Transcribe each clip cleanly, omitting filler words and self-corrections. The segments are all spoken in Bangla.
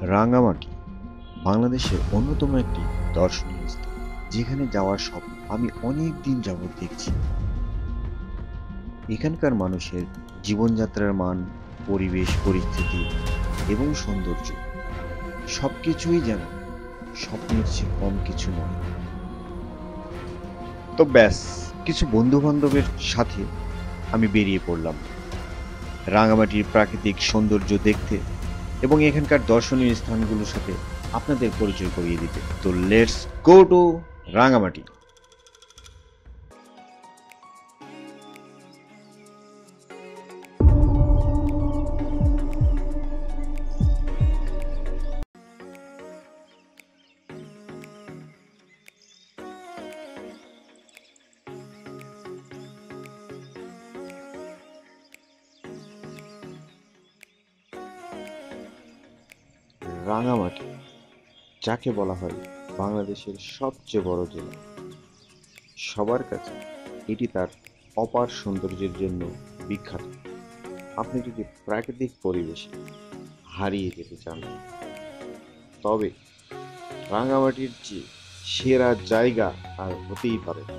রাঙামাটি বাংলাদেশের অন্যতম একটি দর্শনীয় স্থান, যেখানে যাওয়ার স্বপ্ন আমি অনেক দিন যাবৎ দেখছি। এখানকার মানুষের জীবনযাত্রার মান, পরিবেশ পরিস্থিতি এবং সৌন্দর্য সবকিছুই যেন স্বপ্নের চেয়ে কম কিছু নয়। তো ব্যাস, কিছু বন্ধু বান্ধবের সাথে আমি বেরিয়ে পড়লাম রাঙামাটির প্রাকৃতিক সৌন্দর্য দেখতে এবং এখানকার দর্শনীয় স্থানগুলোর সাথে আপনাদের পরিচয় করিয়ে দিতে। তো let's go to Rangamati. Rangamati যাকে বলা হয় বাংলাদেশের সবচেয়ে বড় জেলা, সবার কাছে এটি তার অপার সৌন্দর্যের জন্য বিখ্যাত। আপনি যদি প্রাকৃতিক পরিবেশে হারিয়ে যেতে চান, তবে রাঙামাটির যে সেরা জায়গা আর হতেই পারে না।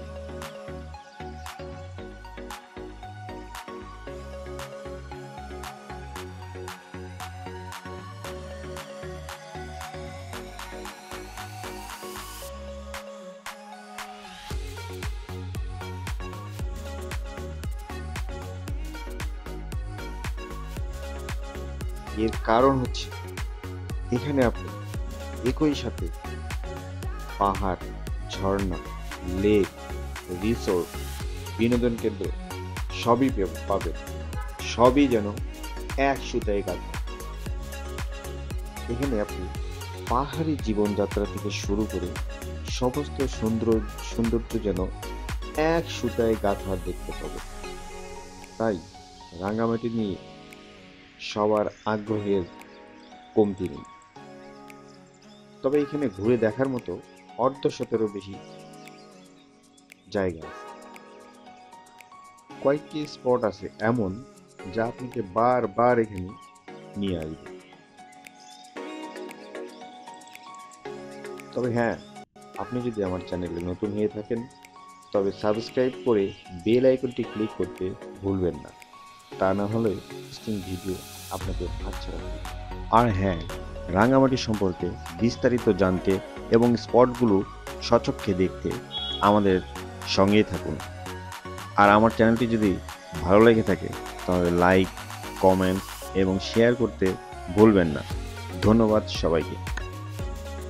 এর কারণ হচ্ছে এখানে আপনি একই সাথে পাহাড়, ঝর্ণা, লেক, রিসোর্ট, বিনোদন কেন্দ্র সবই পাবেন। সবই যেন এক সুতায় গাঁথা। এখানে আপনি পাহাড়ি জীবনযাত্রা থেকে শুরু করে সমস্ত সৌন্দর্য যেন এক সুতায় গাঁথা দেখতে পাবেন। তাই রাঙামাটি নিয়ে সবার আগ্রহের কমতি নেই। তবে এখানে ঘুরে দেখার মতো অর্ধশতেরও বেশি জায়গা আছে। কয়েকটি স্পট আছে এমন, যা আপনাকে বারবার এখানে নিয়ে আসবে। তবে হ্যাঁ, আপনি যদি আমার চ্যানেলে নতুন হয়ে থাকেন, তবে সাবস্ক্রাইব করে বেল আইকনটি ক্লিক করতে ভুলবেন না। তা না হলে ইন্টারেস্টিং ভিডিও আপনাকে হাতছাড়া করবে। আর হ্যাঁ, রাঙামাটি সম্পর্কে বিস্তারিত জানতে এবং স্পটগুলো সচক্ষে দেখতে আমাদের সঙ্গেই থাকুন। আর আমার চ্যানেলটি যদি ভালো লেগে থাকে, তাহলে লাইক, কমেন্ট এবং শেয়ার করতে ভুলবেন না। ধন্যবাদ সবাইকে।